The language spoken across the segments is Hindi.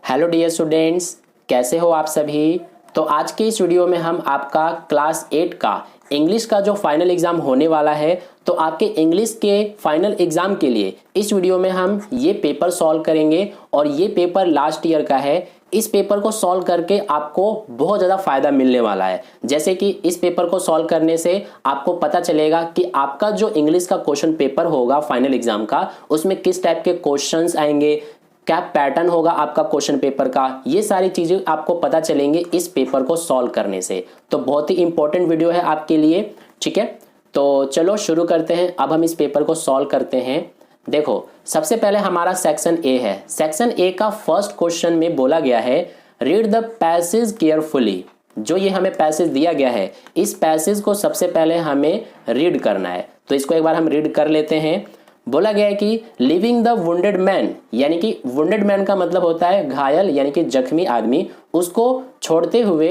हेलो डियर स्टूडेंट्स, कैसे हो आप सभी। तो आज के इस वीडियो में हम आपका क्लास 8 का इंग्लिश का जो फाइनल एग्ज़ाम होने वाला है, तो आपके इंग्लिश के फाइनल एग्ज़ाम के लिए इस वीडियो में हम ये पेपर सॉल्व करेंगे और ये पेपर लास्ट ईयर का है। इस पेपर को सॉल्व करके आपको बहुत ज़्यादा फ़ायदा मिलने वाला है। जैसे कि इस पेपर को सॉल्व करने से आपको पता चलेगा कि आपका जो इंग्लिश का क्वेश्चन पेपर होगा फाइनल एग्ज़ाम का, उसमें किस टाइप के क्वेश्चंस आएंगे, क्या पैटर्न होगा आपका क्वेश्चन पेपर का, ये सारी चीजें आपको पता चलेंगे इस पेपर को सॉल्व करने से। तो बहुत ही इंपॉर्टेंट वीडियो है आपके लिए, ठीक है। तो चलो शुरू करते हैं। अब हम इस पेपर को सॉल्व करते हैं। देखो, सबसे पहले हमारा सेक्शन ए है। सेक्शन ए का फर्स्ट क्वेश्चन में बोला गया है, रीड द पैसेज केयरफुली। जो ये हमें पैसेज दिया गया है, इस पैसेज को सबसे पहले हमें रीड करना है। तो इसको एक बार हम रीड कर लेते हैं। बोला गया है कि लिविंग द वुंडेड मैन, यानी कि वुंडेड मैन का मतलब होता है घायल यानी कि जख्मी आदमी, उसको छोड़ते हुए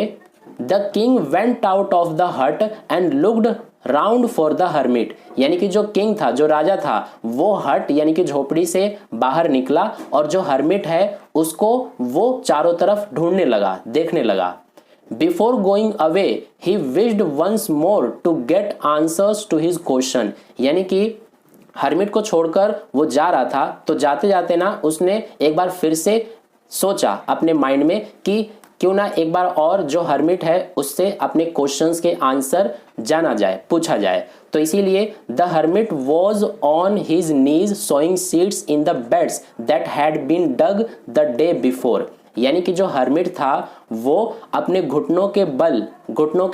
the king went out of the hut and looked round for the hermit. यानी कि जो किंग था, जो राजा था, वो हट यानी कि झोपड़ी से बाहर निकला और जो हर्मिट है उसको वो चारों तरफ ढूंढने लगा, देखने लगा। Before going away he wished once more to get answers to his question. यानी कि हर्मिट को छोड़कर वो जा रहा था, तो जाते जाते ना उसने एक बार फिर से सोचा अपने माइंड में कि क्यों ना एक बार और जो हर्मिट है उससे अपने क्वेश्चंस के आंसर जाना जाए, पूछा जाए। तो इसीलिए the hermit was on his knees sowing seeds in the beds that had been dug the day before. यानी कि जो हर्मिट था वो अपने घुटनों के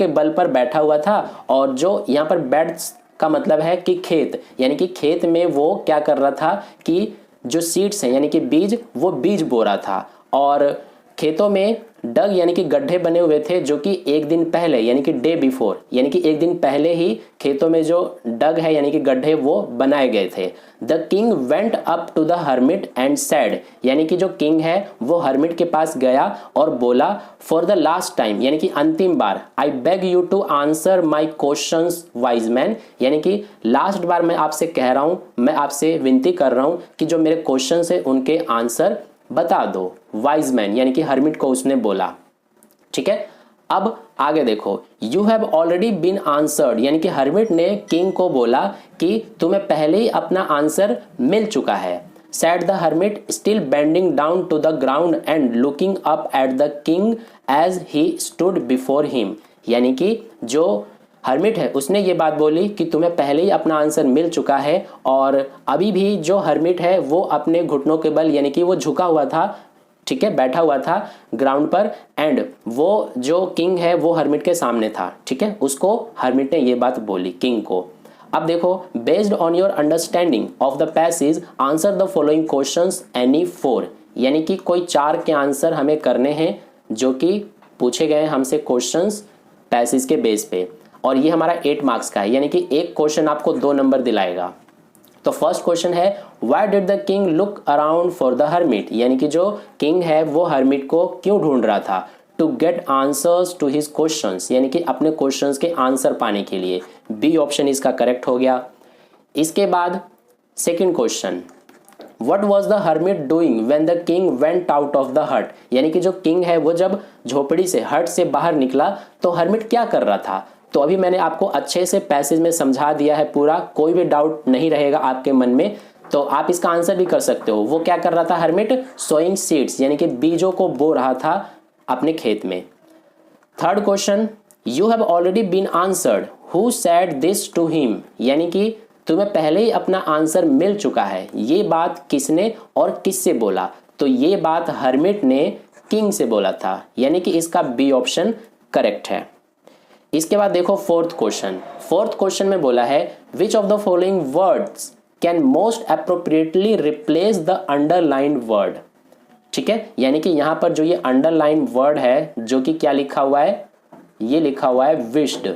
बल पर बैठा हुआ था, और जो यहाँ पर बेड्स का मतलब है कि खेत, यानी कि खेत में वो क्या कर रहा था कि जो सीड्स हैं यानी कि बीज, वो बीज बो रहा था। और खेतों में डग यानी कि गड्ढे बने हुए थे, जो कि एक दिन पहले यानी कि डे बिफोर, यानी कि एक दिन पहले ही खेतों में जो डग है यानी कि गड्ढे वो बनाए गए थे। The king went up to the hermit and said, यानी कि जो किंग है वो हर्मिट के पास गया और बोला, फॉर द लास्ट टाइम यानी कि अंतिम बार, I beg you to answer my questions wise man. यानी कि लास्ट बार मैं आपसे कह रहा हूं, मैं आपसे विनती कर रहा हूं कि जो मेरे क्वेश्चन है उनके आंसर बता दो। वाइज मैन यानी कि हर्मिट को उसने बोला, ठीक है। अब आगे देखो, you have already been answered, यानी कि हर्मिट ने किंग को बोला कि तुम्हें पहले ही अपना आंसर मिल चुका है। Said the hermit still bending down to the ground and looking up at the king as he stood before him. यानी कि जो हर्मिट है उसने ये बात बोली कि तुम्हें पहले ही अपना आंसर मिल चुका है, और अभी भी जो हर्मिट है वो अपने घुटनों के बल यानी कि वो झुका हुआ था, ठीक है, बैठा हुआ था ग्राउंड पर, एंड वो जो किंग है वो हर्मिट के सामने था, ठीक है। उसको हर्मिट ने ये बात बोली किंग को। अब देखो, based on your understanding of the passage answer the following questions any 4। यानी कि कोई 4 के आंसर हमें करने हैं जो कि पूछे गए हमसे क्वेश्चंस पैसेज के बेस पे, और ये हमारा 8 मार्क्स का है, यानी कि एक क्वेश्चन आपको 2 नंबर दिलाएगा। तो फर्स्ट क्वेश्चन है, why did the king look around for the hermit. यानी कि जो किंग है वो हर्मिट को क्यों ढूंढ रहा था। To get answers to his questions, यानी कि अपने क्वेश्चंस के आंसर पाने के लिए। बी ऑप्शन इसका करेक्ट हो गया। इसके बाद second question, What was the hermit doing when the king went out of the hut। यानी कि जो किंग है वो जब झोपड़ी से, हट से बाहर निकला, तो हर्मिट क्या कर रहा था। तो अभी मैंने आपको अच्छे से पैसेज में समझा दिया है पूरा, कोई भी डाउट नहीं रहेगा आपके मन में, तो आप इसका आंसर भी कर सकते हो। वो क्या कर रहा था हर्मिट, सोइंग सीड्स, यानी कि बीजों को बो रहा था अपने खेत में। Third question, you have already been answered, who said this to him. यानी कि तुम्हें पहले ही अपना आंसर मिल चुका है, ये बात किसने और किससे बोला। तो ये बात हर्मिट ने किंग से बोला था, यानी कि इसका बी ऑप्शन करेक्ट है। इसके बाद देखो फोर्थ क्वेश्चन में बोला है, विच of the following words can most appropriately replace the underline word. ठीक है, यानी कि यहां पर जो ये अंडरलाइन वर्ड है, जो कि क्या लिखा हुआ है, ये लिखा हुआ है विश्ड।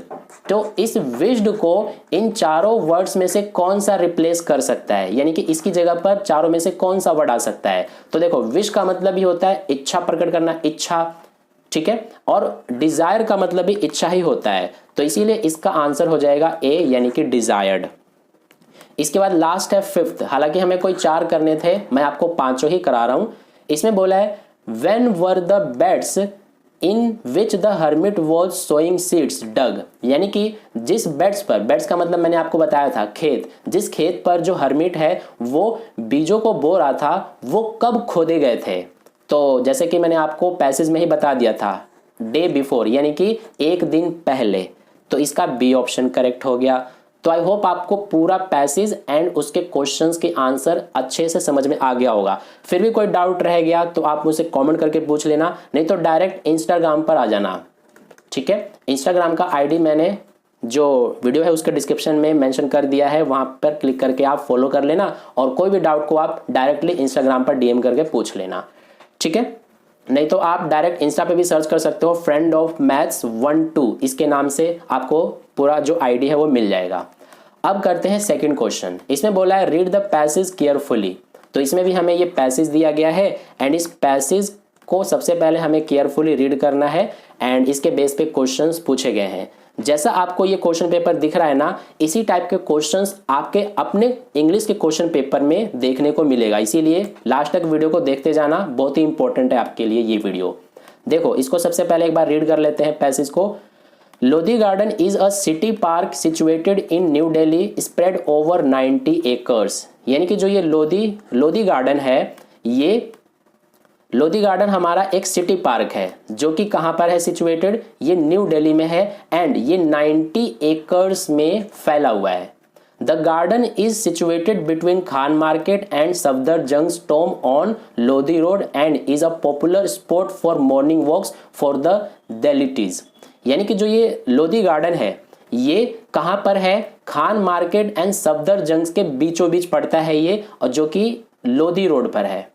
तो इस विश्ड को इन चारों वर्ड्स में से कौन सा रिप्लेस कर सकता है, यानी कि इसकी जगह पर चारों में से कौन सा वर्ड आ सकता है। तो देखो, विश का मतलब ही होता है इच्छा प्रकट करना, इच्छा, ठीक है, और डिजायर का मतलब भी इच्छा ही होता है। तो इसीलिए इसका आंसर हो जाएगा ए, यानी कि डिजायर्ड। इसके बाद लास्ट है फिफ्थ, हालांकि हमें कोई 4 करने थे, मैं आपको 5 ही करा रहा हूं। इसमें बोला है when were the beds in which the hermit was sowing seeds dug, यानी कि जिस बेड्स पर, बेड्स का मतलब मैंने आपको बताया था खेत, जिस खेत पर जो हर्मिट है वो बीजों को बो रहा था वो कब खोदे गए थे। तो जैसे कि मैंने आपको पैसेज में ही बता दिया था, डे बिफोर, यानी कि एक दिन पहले। तो इसका बी ऑप्शन करेक्ट हो गया। तो आई होप आपको पूरा पैसेज एंड उसके क्वेश्चंस के आंसर अच्छे से समझ में आ गया होगा। फिर भी कोई डाउट रह गया तो आप मुझसे कमेंट करके पूछ लेना, नहीं तो डायरेक्ट इंस्टाग्राम पर आ जाना। ठीक है, इंस्टाग्राम का आईडी मैंने जो वीडियो है उसके डिस्क्रिप्शन में मेंशन कर दिया है, वहां पर क्लिक करके आप फॉलो कर लेना और कोई भी डाउट को आप डायरेक्टली इंस्टाग्राम पर डीएम करके पूछ लेना। ठीक है, नहीं तो आप डायरेक्ट इंस्टा पे भी सर्च कर सकते हो, फ्रेंड ऑफ मैथ्स 1-2 इसके नाम से आपको पूरा जो आईडी है वो मिल जाएगा। अब करते हैं सेकंड क्वेश्चन। इसमें बोला है रीड द पैसेज केयरफुली। तो इसमें भी हमें ये पैसेज दिया गया है एंड इस पैसेज को सबसे पहले हमें केयरफुली रीड करना है एंड इसके बेस पे क्वेश्चंस पूछे गए हैं। जैसा आपको ये क्वेश्चन पेपर दिख रहा है ना, इसी टाइप के क्वेश्चंस आपके अपने इंग्लिश के क्वेश्चन पेपर में देखने को मिलेगा, इसीलिए लास्ट तक वीडियो को देखते जाना, बहुत ही इंपॉर्टेंट है आपके लिए ये वीडियो। देखो, इसको सबसे पहले एक बार रीड कर लेते हैं पैसेज को। Lodhi garden is a city park situated in new Delhi spread over 90 acres. यानी कि जो ये लोधी गार्डन है, ये लोधी गार्डन हमारा एक सिटी पार्क है जो कि कहां पर है सिचुएटेड, ये न्यू दिल्ली में है एंड ये 90 एकर्स में फैला हुआ है। The garden is situated between Khan Market and Safdarjung Tomb on Lodhi Road and is a popular spot for morning walks for the Delhiites. यानी कि जो ये लोधी गार्डन है ये कहां पर है, खान मार्केट एंड सफदरजंग के बीचों बीच पड़ता है ये, और जो कि लोधी रोड पर है।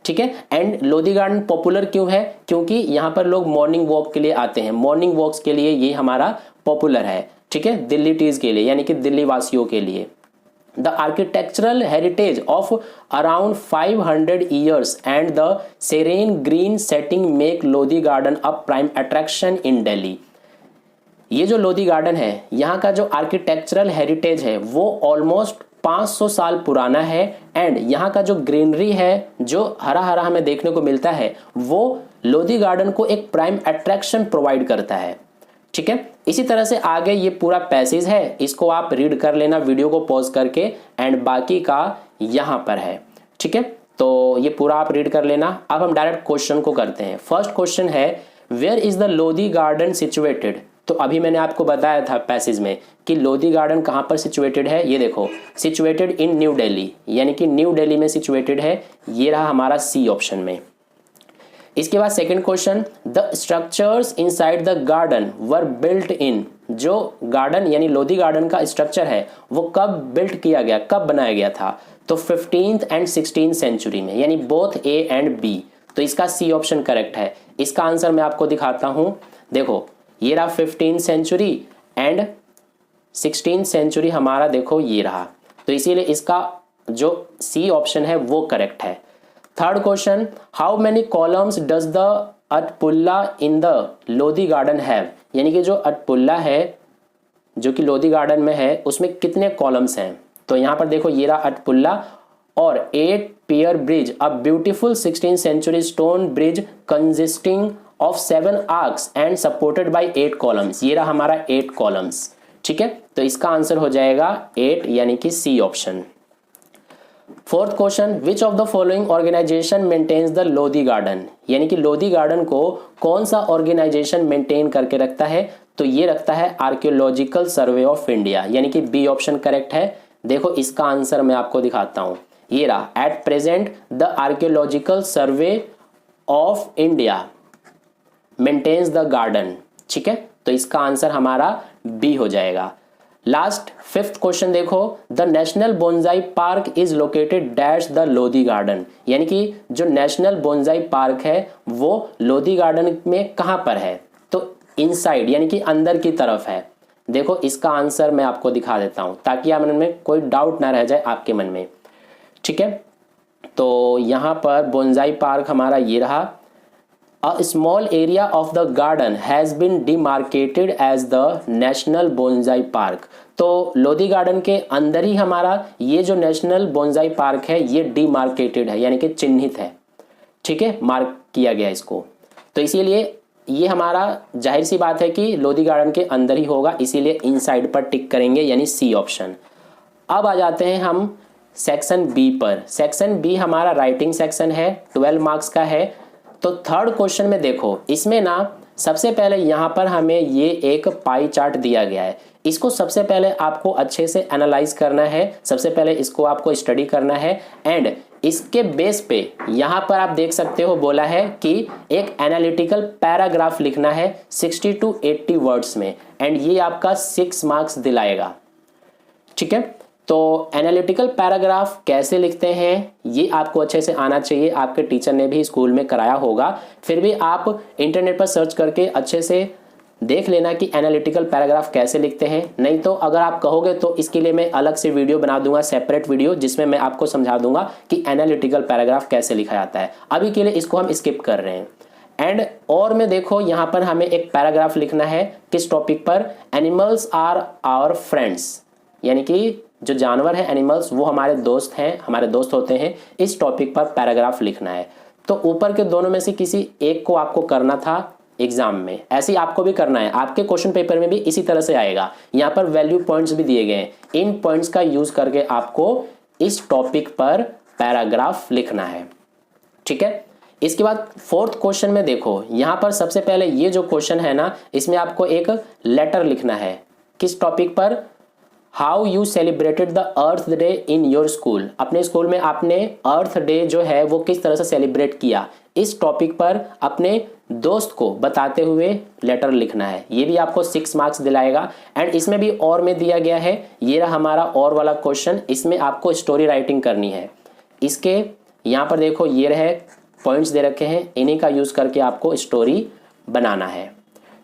ठीक है, एंड लोधी गार्डन पॉपुलर क्यों है, क्योंकि यहाँ पर लोग मॉर्निंग वॉक के लिए आते हैं, मॉर्निंग वॉक्स के लिए ये हमारा पॉपुलर है। ठीक है, दिल्लीटीज के लिए यानी कि दिल्ली वासियों के लिए। The architectural heritage of around 500 years and the serene green setting make Lodhi Garden a prime attraction in Delhi. ये जो लोधी गार्डन है, यहाँ का जो आर्किटेक्चरल हेरिटेज है वो ऑलमोस्ट 500 साल पुराना है एंड यहाँ का जो ग्रीनरी है, जो हरा हरा हमें देखने को मिलता है, वो लोधी गार्डन को एक प्राइम अट्रैक्शन प्रोवाइड करता है। ठीक है, इसी तरह से आगे ये पूरा पैसेज है, इसको आप रीड कर लेना वीडियो को पॉज करके एंड बाकी का यहाँ पर है। ठीक है, तो ये पूरा आप रीड कर लेना। अब हम डायरेक्ट क्वेश्चन को करते हैं। फर्स्ट क्वेश्चन है where is the Lodhi Garden situated. तो अभी मैंने आपको बताया था पैसेज में कि लोधी गार्डन कहां पर सिचुएटेड है, ये देखो, सिचुएटेड इन न्यू दिल्ली, यानी कि न्यू दिल्ली में सिचुएटेड है, ये रहा हमारा सी ऑप्शन में। इसके बाद second question, the structures inside the garden were built in. जो गार्डन यानी लोधी गार्डन का स्ट्रक्चर है वो कब बिल्ट किया गया, कब बनाया गया था, तो 15th एंड 16th सेंचुरी में, यानी बोथ ए एंड बी। तो इसका सी ऑप्शन करेक्ट है। इसका आंसर मैं आपको दिखाता हूं, देखो ये रहा 15th century and 16th century हमारा, देखो ये रहा, तो इसीलिए इसका जो सी ऑप्शन है वो करेक्ट है। Third question, how many columns does the Athpula in the Lodhi Garden have. यानी कि जो अटपुल्ला है जो कि लोधी गार्डन में है उसमें कितने कॉलम्स हैं। तो यहाँ पर देखो ये रहा अटपुल्ला और 8 pier bridge, a beautiful 16th century stone bridge consisting of 7 arcs and supported by 8 columns। ये रहा हमारा 8 columns। ठीक है, तो इसका आंसर हो जाएगा 8 यानी कि C option. Fourth question, which of the following organisation maintains the Lodhi garden. यानी कि लोधी गार्डन को कौन सा ऑर्गेनाइजेशन मेंटेन करके रखता है, तो ये रखता है आर्कियोलॉजिकल सर्वे ऑफ इंडिया, यानी कि बी ऑप्शन करेक्ट है। देखो इसका आंसर मैं आपको दिखाता हूं, ये रहा, at present the archaeological survey of India maintains the garden. ठीक है, तो इसका आंसर हमारा बी हो जाएगा। लास्ट फिफ्थ क्वेश्चन देखो, the national bonsai park is located dash the Lodhi garden. यानी कि जो नेशनल बोंसाई पार्क है वो लोधी गार्डन में कहां पर है, तो इनसाइड यानी कि अंदर की तरफ है। देखो इसका आंसर मैं आपको दिखा देता हूं ताकि आप मन में कोई डाउट ना रह जाए आपके मन में। ठीक है, तो यहां पर बोंसाई पार्क हमारा ये रहा। A small area of the garden has been demarcated as the National Bonsai Park। तो लोधी गार्डन के अंदर ही हमारा ये जो नेशनल बोंसाई पार्क है ये डिमार्केटेड है, यानी कि चिन्हित है। ठीक है, मार्क किया गया इसको। तो इसीलिए ये हमारा जाहिर सी बात है कि लोधी गार्डन के अंदर ही होगा, इसीलिए इनसाइड पर टिक करेंगे यानी सी ऑप्शन। अब आ जाते हैं हम सेक्शन बी पर। सेक्शन बी हमारा राइटिंग सेक्शन है, 12 मार्क्स का है। तो थर्ड क्वेश्चन में देखो, इसमें ना सबसे पहले यहाँ पर हमें ये एक पाई चार्ट दिया गया है। इसको सबसे पहले आपको अच्छे से एनालाइज करना है, सबसे पहले इसको आपको स्टडी करना है एंड इसके बेस पे यहाँ पर आप देख सकते हो बोला है कि एक एनालिटिकल पैराग्राफ लिखना है 60 to 80 वर्ड्स में एंड ये आपका 6 मार्क्स दिलाएगा। ठीक है, तो एनालिटिकल पैराग्राफ कैसे लिखते हैं ये आपको अच्छे से आना चाहिए, आपके टीचर ने भी स्कूल में कराया होगा, फिर भी आप इंटरनेट पर सर्च करके अच्छे से देख लेना कि एनालिटिकल पैराग्राफ कैसे लिखते हैं। नहीं तो अगर आप कहोगे तो इसके लिए मैं अलग से वीडियो बना दूंगा, सेपरेट वीडियो, जिसमें मैं आपको समझा दूंगा कि एनालिटिकल पैराग्राफ कैसे लिखा जाता है। अभी के लिए इसको हम स्किप कर रहे हैं। एंड और में देखो यहाँ पर हमें एक पैराग्राफ लिखना है किस टॉपिक पर, एनिमल्स आर आवर फ्रेंड्स, यानी कि जो जानवर है एनिमल्स वो हमारे दोस्त हैं, हमारे दोस्त होते हैं, इस टॉपिक पर पैराग्राफ लिखना है। तो ऊपर के दोनों में से किसी एक को आपको करना था एग्जाम में, ऐसे ही आपको भी करना है। आपके क्वेश्चन पेपर में भी इसी तरह से आएगा, यहाँ पर वैल्यू पॉइंट्स भी दिए गए हैं, इन पॉइंट्स का यूज करके आपको इस टॉपिक पर पैराग्राफ लिखना है। ठीक है, इसके बाद फोर्थ क्वेश्चन में देखो, यहाँ पर सबसे पहले ये जो क्वेश्चन है ना, इसमें आपको एक लेटर लिखना है किस टॉपिक पर, how you celebrated the earth day in your school, अपने स्कूल में आपने अर्थ डे जो है वो किस तरह से सेलिब्रेट किया, इस टॉपिक पर अपने दोस्त को बताते हुए लेटर लिखना है। ये भी आपको 6 मार्क्स दिलाएगा। एंड इसमें भी और में दिया गया है, ये रहा हमारा और वाला क्वेश्चन, इसमें आपको स्टोरी राइटिंग करनी है। इसके यहाँ पर देखो ये रहे पॉइंट्स दे रखे हैं, इन्हीं का यूज करके आपको स्टोरी बनाना है।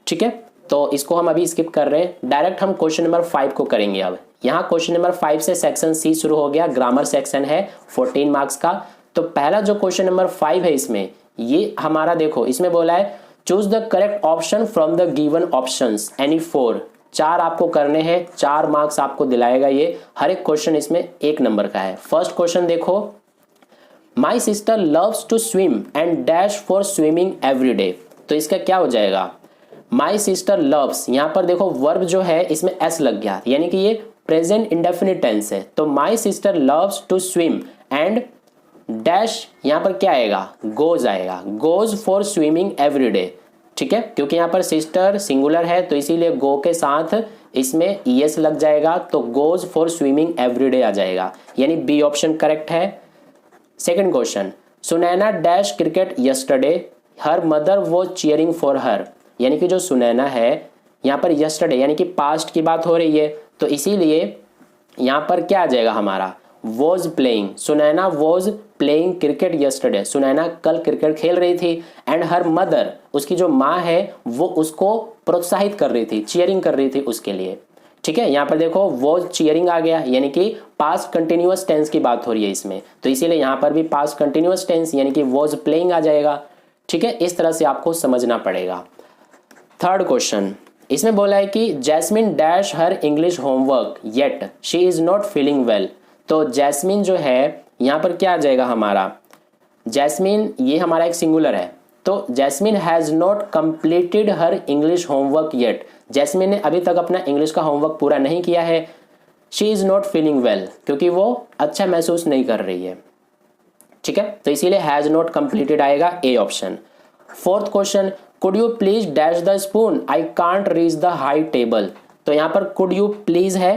ठीक है, तो इसको हम अभी स्किप कर रहे हैं, डायरेक्ट हम क्वेश्चन नंबर 5 को करेंगे। अब यहाँ क्वेश्चन नंबर 5 से सेक्शन सी शुरू हो गया, ग्रामर सेक्शन है 14 मार्क्स का। तो पहला जो क्वेश्चन नंबर 5 है इसमें, ये हमारा देखो इसमें बोला है choose the correct option from the given options any 4। 4 आपको करने हैं, 4 मार्क्स आपको दिलाएगा ये। हर एक क्वेश्चन इसमें 1 नंबर का है। फर्स्ट क्वेश्चन देखो, my sister loves to swim and dash for swimming every day. तो इसका क्या हो जाएगा, माई सिस्टर लव्स, यहाँ पर देखो वर्ब जो है इसमें एस लग गया, यानी कि ये प्रेजेंट इंडेफिनिट टेंस है। तो my sister loves to swim and dash, यहाँ पर क्या आएगा, गोज आएगा, goes for swimming every day. ठीक है, क्योंकि यहाँ पर सिस्टर सिंगुलर है तो इसीलिए गो के साथ इसमें ईएस लग जाएगा, तो goes for swimming every day आ जाएगा, यानी बी ऑप्शन करेक्ट है। Second question, Sunaina dash cricket yesterday, her mother was cheering for her, यानी कि जो सुनैना है यहाँ पर यस्टरडे यानी कि पास्ट की बात हो रही है, तो इसीलिए यहाँ पर क्या आ जाएगा हमारा, was playing, Sunaina was playing cricket yesterday, Sunaina कल क्रिकेट खेल रही थी। एंड हर मदर, उसकी जो माँ है वो उसको प्रोत्साहित कर रही थी, चीयरिंग कर रही थी उसके लिए। ठीक है, यहाँ पर देखो वॉज चीयरिंग आ गया, यानी कि पास्ट कंटिन्यूअस टेंस की बात हो रही है इसमें, तो इसीलिए यहाँ पर भी पास्ट कंटिन्यूअस टेंस यानी कि वॉज प्लेइंग आ जाएगा। ठीक है, इस तरह से आपको समझना पड़ेगा। थर्ड क्वेश्चन, इसमें बोला है कि Jasmine dash her English homework yet she is not feeling well. तो जैस्मिन जो है यहाँ पर क्या आ जाएगा हमारा, जैस्मिन ये हमारा एक सिंगुलर है, तो Jasmine has not completed her English homework yet, Jasmine ने अभी तक अपना इंग्लिश का होमवर्क पूरा नहीं किया है। She is not feeling well, क्योंकि वो अच्छा महसूस नहीं कर रही है। ठीक है, तो इसीलिए हैज नॉट कंप्लीटेड आएगा, a option. Fourth question, could you please dash the spoon I can't reach the high table. तो यहाँ पर कुड यू प्लीज है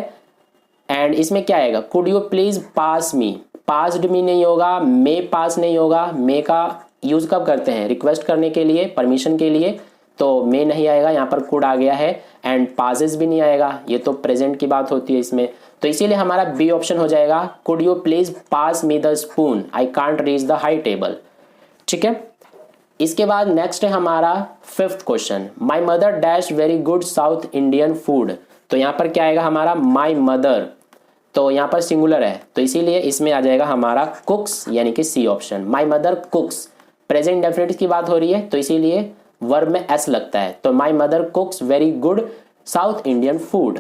एंड इसमें क्या आएगा, could you please pass me, passed me नहीं होगा, मे पास नहीं होगा, मे का यूज कब करते हैं, रिक्वेस्ट करने के लिए, परमिशन के लिए, तो मे नहीं आएगा, यहाँ पर कुड आ गया है। एंड पासेस भी नहीं आएगा, ये तो प्रेजेंट की बात होती है इसमें, तो इसीलिए हमारा बी ऑप्शन हो जाएगा, could you please pass me the spoon I can't reach the high table. ठीक है, इसके बाद नेक्स्ट है हमारा fifth question, my mother dash very good south Indian food. तो यहाँ पर क्या आएगा हमारा, माई मदर, तो यहाँ पर सिंगुलर है तो इसीलिए इसमें आ जाएगा हमारा कुक्स, यानी कि C option, my mother cooks. Present definite की बात हो रही है तो इसीलिए वर्ब में एस लगता है, तो माई mother कुक्स very good south Indian food.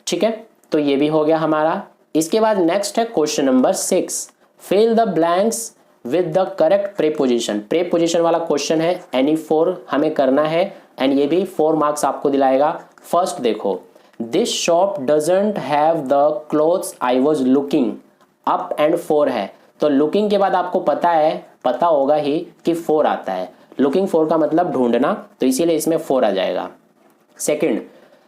ठीक है, तो ये भी हो गया हमारा। इसके बाद नेक्स्ट है question number 6, fill the blanks with the correct preposition. Preposition वाला क्वेश्चन है, एनी फोर हमें करना है एंड ये भी 4 मार्क्स आपको दिलाएगा। फर्स्ट देखो, this shop doesn't have the clothes I was looking, up and 4 है, तो लुकिंग के बाद आपको पता होगा ही कि 4 आता है। लुकिंग फॉर का मतलब ढूंढना, तो इसीलिए इसमें 4 आ जाएगा। Second,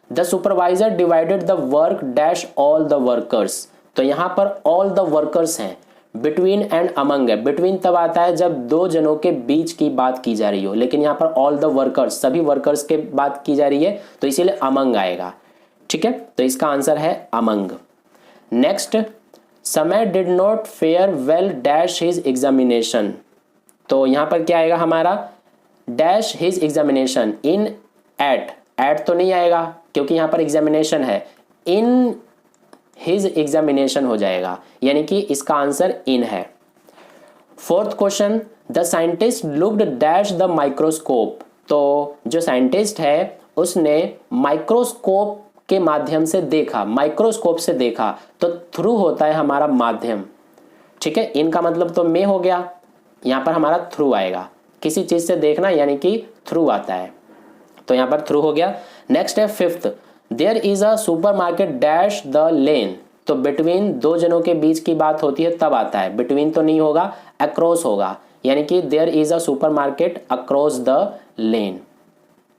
the supervisor divided the work dash all the workers, तो यहां पर ऑल द वर्कर्स हैं, बिटवीन एंड अमंग है। बिटवीन तब आता है जब दो जनों के बीच की बात की जा रही हो, लेकिन यहां पर ऑल द वर्कर्स, सभी वर्कर्स के बात की जा रही है, तो इसीलिए अमंग आएगा। ठीक है, तो इसका आंसर है among. Next, Samay did not fare well dash his examination, तो यहां पर क्या आएगा हमारा, dash his examination in at तो नहीं आएगा क्योंकि यहां पर एग्जामिनेशन है, इन हिज एग्जामिनेशन हो जाएगा, यानी कि इसका आंसर इन है। Fourth question, the scientist looked dash the microscope, तो जो साइंटिस्ट है उसने माइक्रोस्कोप के माध्यम से देखा, माइक्रोस्कोप से देखा, तो थ्रू होता है हमारा माध्यम। ठीक है, इनका मतलब तो में हो गया, यहां पर हमारा थ्रू आएगा, किसी चीज से देखना यानी कि थ्रू आता है, तो यहां पर थ्रू हो गया। नेक्स्ट है fifth, there is a supermarket dash the lane, तो बिटवीन दो जनों के बीच की बात होती है तब आता है, बिटवीन तो नहीं होगा, अक्रॉस होगा, यानी कि there is a supermarket across the lane.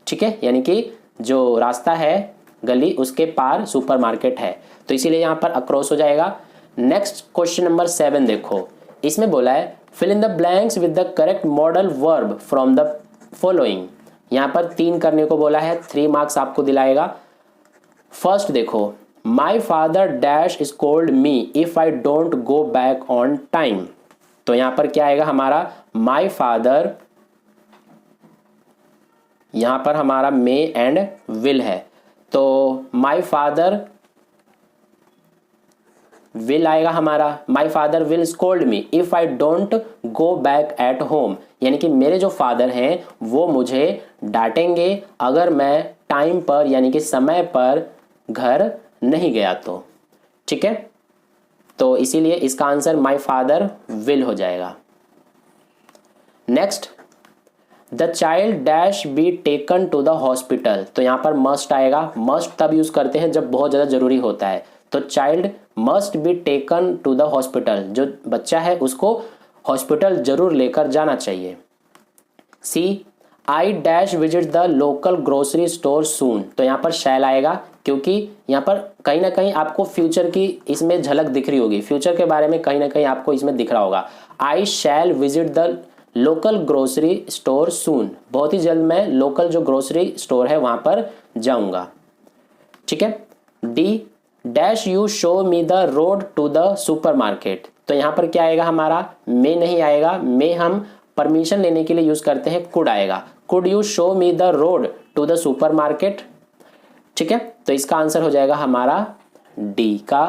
ठीक है, यानी कि जो रास्ता है गली उसके पार सुपरमार्केट है, तो इसीलिए यहां पर अक्रॉस हो जाएगा। नेक्स्ट क्वेश्चन नंबर 7 देखो, इसमें बोला है fill in the blanks with the correct modal verb from the following, यहां पर 3 करने को बोला है, 3 मार्क्स आपको दिलाएगा। फर्स्ट देखो, my father dash scold me if I don't go back on time, तो यहां पर क्या आएगा हमारा, माई फादर, यहां पर हमारा मे एंड विल है, तो माई फादर विल आएगा हमारा, my father will scold me if I don't go back at home, यानी कि मेरे जो फादर हैं वो मुझे डांटेंगे अगर मैं टाइम पर यानी कि समय पर घर नहीं गया तो। ठीक है, तो इसीलिए इसका आंसर माई फादर विल हो जाएगा। Next, the child dash be taken to the hospital, तो यहां पर मस्ट आएगा, मस्ट तब यूज करते हैं जब बहुत ज्यादा जरूरी होता है, तो child must be taken to the hospital, जो बच्चा है उसको हॉस्पिटल जरूर लेकर जाना चाहिए। C, I dash visit the local grocery store soon, तो यहां पर शैल आएगा क्योंकि यहां पर कहीं ना कहीं आपको फ्यूचर की इसमें झलक दिख रही होगी, फ्यूचर के बारे में कहीं ना कहीं आपको इसमें दिख रहा होगा। I shall visit the local grocery store soon, बहुत ही जल्द मैं लोकल जो ग्रोसरी स्टोर है वहां पर जाऊंगा। ठीक है। D, dash you show me the road to the supermarket, तो यहां पर क्या आएगा हमारा, मे नहीं आएगा, मे हम परमिशन लेने के लिए यूज करते हैं, कुड आएगा, could you show me the road to the supermarket. ठीक है, तो इसका आंसर हो जाएगा हमारा डी का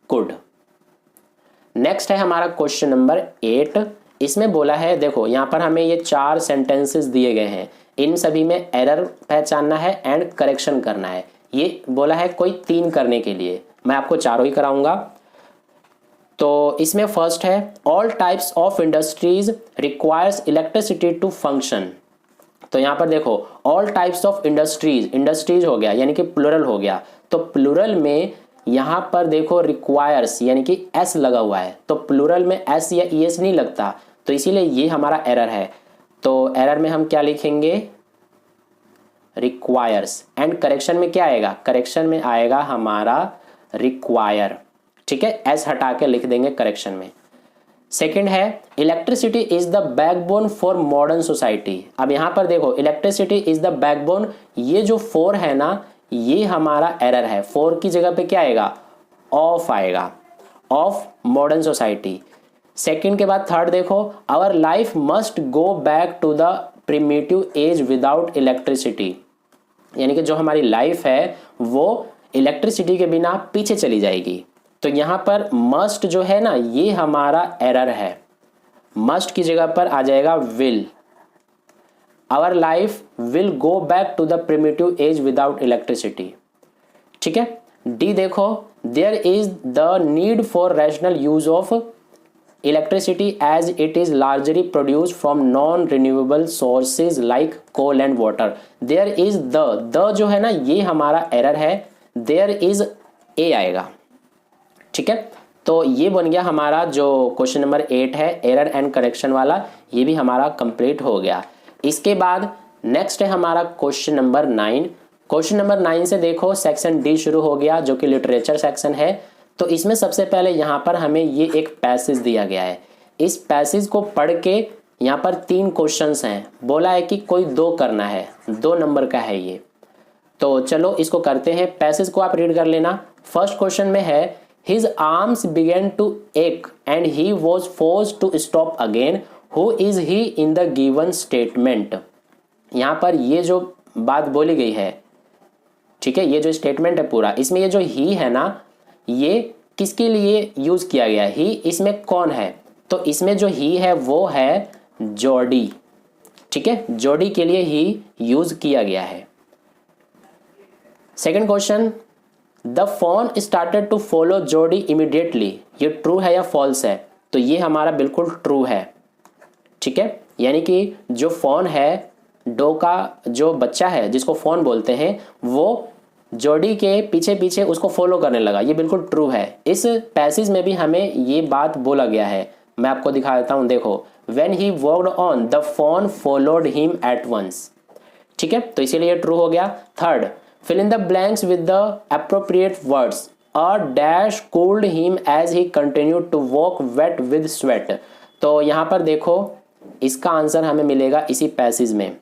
कुड। नेक्स्ट है हमारा क्वेश्चन नंबर 8, इसमें बोला है, देखो यहां पर हमें ये 4 सेंटेंसेस दिए गए हैं, इन सभी में एरर पहचानना है एंड करेक्शन करना है। ये बोला है कोई 3 करने के लिए, मैं आपको चारों ही कराऊंगा। तो इसमें फर्स्ट है, all types of industries requires electricity to function, तो यहां पर देखो all types of industries, industries हो गया यानी कि प्लूरल हो गया, तो प्लूरल में यहां पर देखो रिक्वायर्स यानी कि एस लगा हुआ है, तो प्लूरल में एस या ईएस नहीं लगता, तो इसीलिए ये हमारा एरर है। तो एरर में हम क्या लिखेंगे, रिक्वायर्स, एंड करेक्शन में क्या आएगा, करेक्शन में आएगा हमारा रिक्वायर। ठीक है, एस हटा के लिख देंगे करेक्शन में। सेकंड है, electricity is the backbone for modern society, अब यहां पर देखो इलेक्ट्रिसिटी इज द बैकबोन, ये जो 4 है ना ये हमारा एरर है, 4 की जगह पे क्या आएगा, ऑफ आएगा, ऑफ मॉडर्न सोसाइटी। सेकंड के बाद थर्ड देखो, our life must go back to the primitive age without electricity, यानी कि जो हमारी लाइफ है वो इलेक्ट्रिसिटी के बिना पीछे चली जाएगी, तो यहां पर मस्ट जो है ना ये हमारा एरर है, मस्ट की जगह पर आ जाएगा will, our life will go back to the primitive age without electricity. ठीक है। डी देखो, there is the need for rational use of electricity as it is largely produce from non renewable sources like coal and water. There is the जो है ना ये हमारा एरर है, देयर इज ए आएगा। ठीक है, तो ये बन गया हमारा जो क्वेश्चन नंबर 8 है एरर एंड करेक्शन वाला, ये भी हमारा कंप्लीट हो गया। इसके बाद नेक्स्ट है हमारा क्वेश्चन नंबर 9। क्वेश्चन नंबर 9 से देखो सेक्शन डी शुरू हो गया जो कि लिटरेचर सेक्शन है। तो इसमें सबसे पहले यहाँ पर हमें ये एक पैसेज दिया गया है, इस पैसेज को पढ़ के यहाँ पर 3 क्वेश्चंस हैं, बोला है कि कोई 2 करना है, 2 नंबर का है ये। तो चलो इसको करते हैं, पैसेज को आप रीड कर लेना। फर्स्ट क्वेश्चन में है His arms began to ache and he was forced to stop again. Who is he in the given statement? यहाँ पर ये जो बात बोली गई है, ठीक है, ये जो स्टेटमेंट है पूरा, इसमें ये जो ही है ना, ये किसके लिए यूज किया गया है? ही इसमें कौन है? तो इसमें जो ही है वो है जॉडी। ठीक है, जॉडी के लिए ही यूज किया गया है। Second question, the phone started to follow Jodie immediately, ये ट्रू है या फॉल्स है? तो ये हमारा बिल्कुल ट्रू है। ठीक है, यानी कि जो फोन है, डो का जो बच्चा है जिसको फोन बोलते हैं, वो जॉडी के पीछे पीछे उसको फॉलो करने लगा, ये बिल्कुल ट्रू है। इस पैसेज में भी हमें ये बात बोला गया है, मैं आपको दिखा देता हूं, देखो, when he walked on the phone followed him at once. ठीक है, तो इसीलिए ये ट्रू हो गया। Third, fill in the blanks with the appropriate words. A dash cooled him as he continued to walk wet with sweat. तो यहाँ पर देखो इसका आंसर हमें मिलेगा इसी पैसेज में।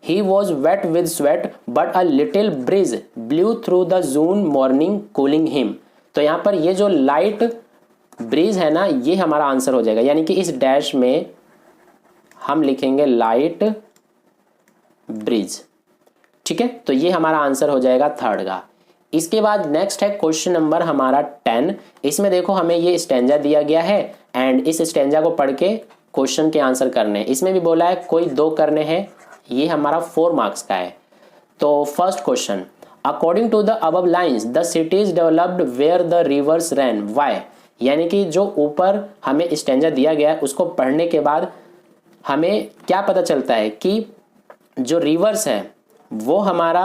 He was wet with sweat but a little breeze blew through the June morning cooling him. तो यहाँ पर ये जो लाइट ब्रीज है ना, ये हमारा आंसर हो जाएगा, यानी कि इस डैश में हम लिखेंगे लाइट ब्रीज। ठीक है, तो ये हमारा आंसर हो जाएगा थर्ड का। इसके बाद नेक्स्ट है क्वेश्चन नंबर हमारा 10। इसमें देखो हमें ये स्टेंजा दिया गया है एंड इस स्टेंजा को पढ़ के क्वेश्चन के आंसर करने हैं। इसमें भी बोला है कोई 2 करने हैं, ये हमारा 4 मार्क्स का है। तो first question, according to the above lines the cities developed where the rivers ran why, यानी कि जो ऊपर हमें स्टेंजा दिया गया है उसको पढ़ने के बाद हमें क्या पता चलता है कि जो रिवर्स है वो हमारा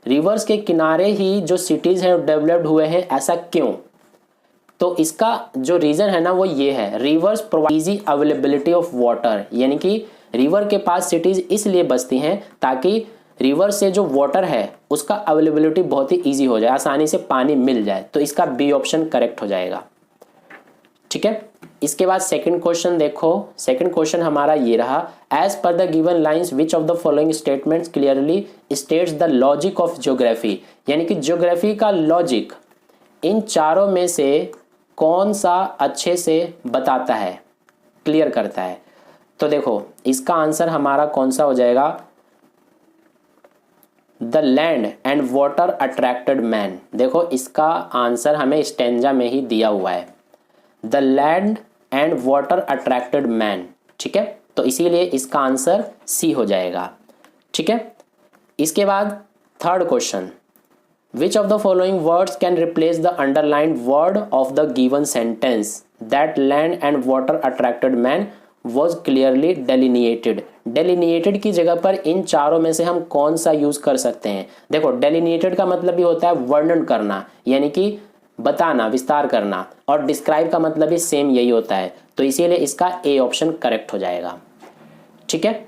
रिवर्स के किनारे ही जो सिटीज हैं डेवलप्ड हुए हैं, ऐसा क्यों? तो इसका जो रीजन है ना वो ये है, reverse provide easy availability of water, यानी कि रिवर के पास सिटीज इसलिए बसती हैं ताकि रिवर से जो वाटर है उसका अवेलेबिलिटी बहुत ही ईजी हो जाए, आसानी से पानी मिल जाए। तो इसका बी ऑप्शन करेक्ट हो जाएगा। ठीक है, इसके बाद सेकंड क्वेश्चन देखो, सेकंड क्वेश्चन हमारा ये रहा, as per the given lines which of the following statements clearly states the logic of geography, यानी कि ज्योग्राफी का लॉजिक इन चारों में से कौन सा अच्छे से बताता है, क्लियर करता है? तो देखो इसका आंसर हमारा कौन सा हो जाएगा, the land and water attracted man. देखो इसका आंसर हमें स्टेंजा में ही दिया हुआ है, the land and water attracted man. ठीक है, तो इसीलिए इसका आंसर सी हो जाएगा। ठीक है, इसके बाद third question, which of the following words can replace the underlined word of the given sentence, that land and water attracted man was clearly delineated. Delineated की जगह पर इन चारों में से हम कौन सा यूज कर सकते हैं? देखो डेलिनिएटेड का मतलब भी होता है वर्णन करना, यानी कि बताना, विस्तार करना, और डिस्क्राइब का मतलब भी सेम यही होता है। तो इसीलिए इसका ए ऑप्शन करेक्ट हो जाएगा। ठीक है,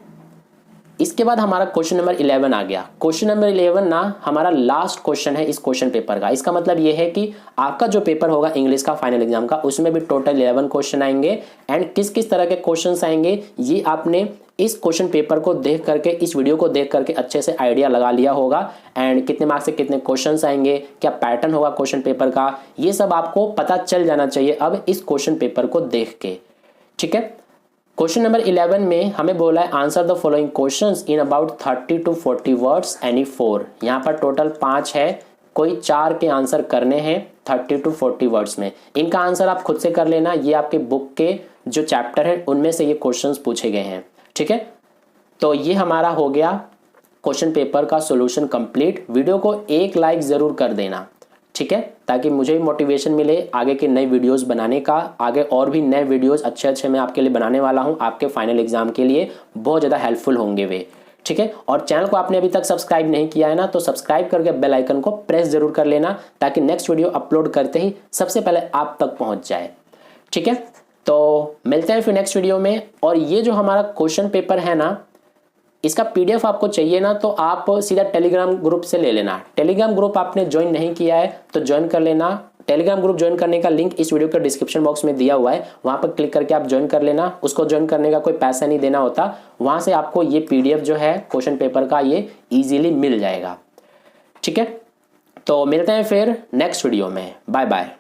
इसके बाद हमारा क्वेश्चन नंबर 11 आ गया। क्वेश्चन नंबर 11 ना हमारा लास्ट क्वेश्चन है इस क्वेश्चन पेपर का। इसका मतलब ये है कि आपका जो पेपर होगा इंग्लिश का फाइनल एग्जाम का, उसमें भी टोटल 11 क्वेश्चन आएंगे एंड किस किस तरह के क्वेश्चन आएंगे ये आपने इस क्वेश्चन पेपर को देख करके, इस वीडियो को देख करके अच्छे से आइडिया लगा लिया होगा। एंड कितने मार्क्स से कितने क्वेश्चंस आएंगे, क्या पैटर्न होगा क्वेश्चन पेपर का, ये सब आपको पता चल जाना चाहिए अब इस क्वेश्चन पेपर को देख के। ठीक है, क्वेश्चन नंबर 11 में हमें बोला है answer the following questions in about 30 to 40 words any 4। यहाँ पर टोटल 5 है, कोई 4 के आंसर करने हैं 30 to 40 वर्ड्स में। इनका आंसर आप खुद से कर लेना, ये आपके बुक के जो चैप्टर है उनमें से ये क्वेश्चंस पूछे गए हैं। ठीक है, तो ये हमारा हो गया क्वेश्चन पेपर का सॉल्यूशन कंप्लीट। वीडियो को एक लाइक जरूर कर देना। ठीक है, ताकि मुझे भी मोटिवेशन मिले आगे के नए वीडियोस बनाने का। आगे और भी नए वीडियोस अच्छे अच्छे मैं आपके लिए बनाने वाला हूं, आपके फाइनल एग्जाम के लिए बहुत ज़्यादा हेल्पफुल होंगे वे। ठीक है, और चैनल को आपने अभी तक सब्सक्राइब नहीं किया है ना, तो सब्सक्राइब करके बेल आइकन को प्रेस जरूर कर लेना, ताकि नेक्स्ट वीडियो अपलोड करते ही सबसे पहले आप तक पहुंच जाए। ठीक है, तो मिलते हैं फिर नेक्स्ट वीडियो में। और ये जो हमारा क्वेश्चन पेपर है ना, इसका पीडीएफ आपको चाहिए ना, तो आप सीधा टेलीग्राम ग्रुप से ले लेना। टेलीग्राम ग्रुप आपने ज्वाइन नहीं किया है तो ज्वाइन कर लेना। टेलीग्राम ग्रुप ज्वाइन करने का लिंक इस वीडियो के डिस्क्रिप्शन बॉक्स में दिया हुआ है, वहां पर क्लिक करके आप ज्वाइन कर लेना। उसको ज्वाइन करने का कोई पैसा नहीं देना होता, वहां से आपको ये पीडीएफ जो है क्वेश्चन पेपर का ये इजीली मिल जाएगा। ठीक है, तो मिलते हैं फिर नेक्स्ट वीडियो में। Bye bye.